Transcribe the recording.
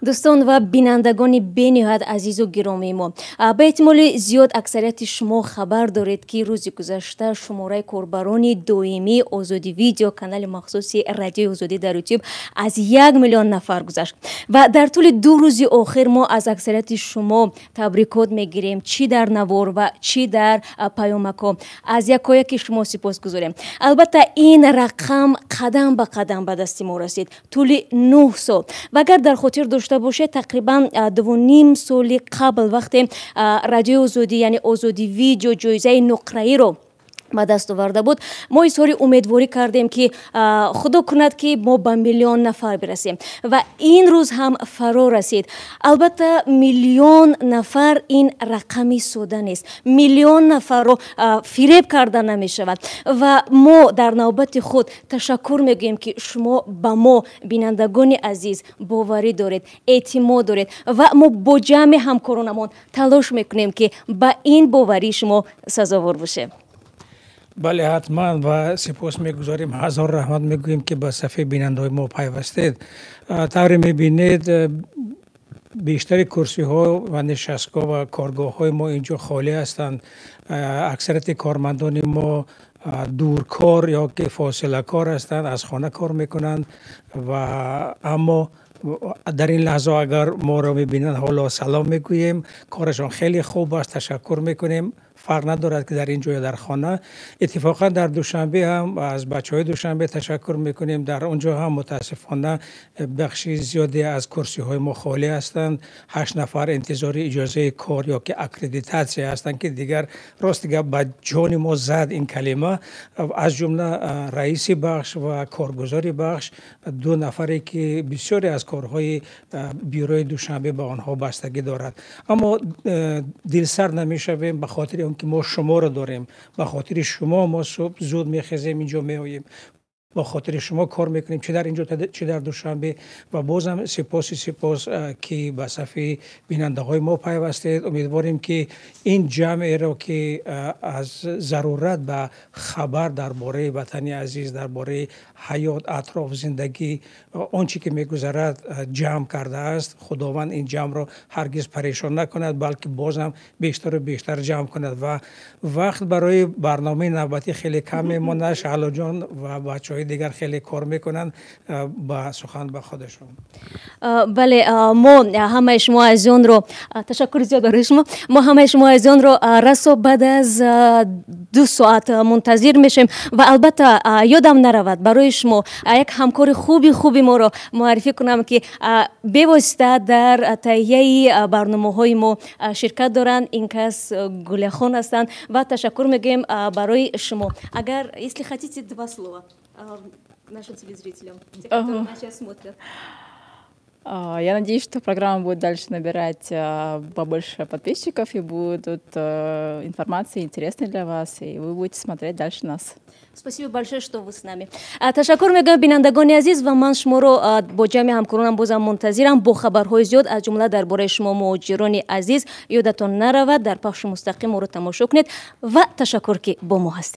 دوستان و بینندگان بینهایت عزیز و گرامی ما، به احتمال زیاد اکثریت شما خبر دارید که روز گذشته شماره کاربران دائمی آزادی ویدیو کانال مخصوصی رادیو آزادی در یوتیوب از 1,000,000 نفر گذشت و در طول 2 روز آخر ما از اکثریت شما تبریکات میگیریم، چی در نوار و چی در پیامک. از یکایک شما سپاسگزاریم. البته این رقم قدم به قدم به دست ما رسید طول 9 سال و اگر در خاطر داشته باشه تقریبا 2.5 سال قبل وقتی رادیو آزادی یعنی آزادی ویدیو جایزه نقره‌ای رو به دست آورده بود، ما اظهار امیدواری کردیم که خدا کند که ما به 1,000,000 نفر برسیم و این روز هم فرا رسید. البته 1,000,000 نفر این رقمی ساده نیست. 1,000,000 نفر رو فریب کرده نمی شود و ما در نوبت خود تشکر میگوییم که شما به ما بینندگان عزیز باوری دارید، اعتماد دارید و ما با جمع همکارانمون تلاش میکنیم که به این باوری شما سزاوار باشیم. بله حتما و سپاس میگذاریم، هزار رحمت میگوییم که به صفحه بیننده ما پیوستید. طوری میبینید بیشتر کرسی ها و نشستگاه و کارگاه های ما اینجا خالی هستند. اکثریت کارمندان ما دورکار یا که فاصله کار هستند، از خانه کار میکنند و اما در این لحظه اگر ما را میبینند حالا سلام میگوییم، کارشان خیلی خوب است، تشکر میکنیم. فرق ندارد که در اینجا یا در خانه. اتفاقا در دوشنبه هم از بچهای دوشنبه تشکر میکنیم، در اونجا هم متاسفانه بخشی زیادی از کرسی های ما خالی هستند. 8 نفر انتظار اجازه کار یا که اکریدیتاسی هستند که دیگر راست دیگر به جان ما زد این کلمه، از جمله رئیس بخش و کارگزار بخش، 2 نفری که بسیاری از کارهای بیروی دوشنبه به آنها بستگی دارد. اما دلسرد نمیشویم به خاطر که ما شما رو داریم، به خاطر شما ما صبح زود میخیزیم اینجا میآییم، با خاطر شما کار میکنیم، چه در اینجا چه در دوشنبه و بازم سپاس که به صفحه بیننده های ما پیوستید. امیدواریم که این جمع را که از ضرورت به خبر درباره وطن عزیز، درباره حیات، اطراف زندگی، آنچه که میگذرد جمع کرده است، خداوند این جمع را هرگز پریشان نکند بلکه بازم بیشتر و بیشتر جمع کند و وقت برای برنامه نوبتی خیلی کم میماند. شعلا جان و بچهای دیگر خیلی کار میکنن، با سخن به خودشون. بله، ما همه شما از اون رو تشکر زیاد برای شما. ما همه شما از اون رو رسو بعد از 2 ساعت منتظر میشیم و البته یادم نرود برای شما یک همکار خوبی ما رو معرفی کنم که بواسطه در تهیه برنامه های ما شرکت دارن. این کس گل خان هستند و تشکر میگیم برای شما. Agar, если хотите 2 слова нашим телезрителям, те, которые нас сейчас смотрят. Я надеюсь, что программа будет дальше набирать побольше подписчиков и будут информация интересная для вас, и вы будете смотреть дальше нас. Спасибо большое, что вы с нами. تشکر میگم بینندگان عزیز و من شما رو با جمع همکارانم بازم منتظرم با خبرهای زیاد از جمله درباره شما مهاجران عزیز. یادتون نرود در پخش مستقیم ما رو تماشا کنید و تشکر که با ما هستید.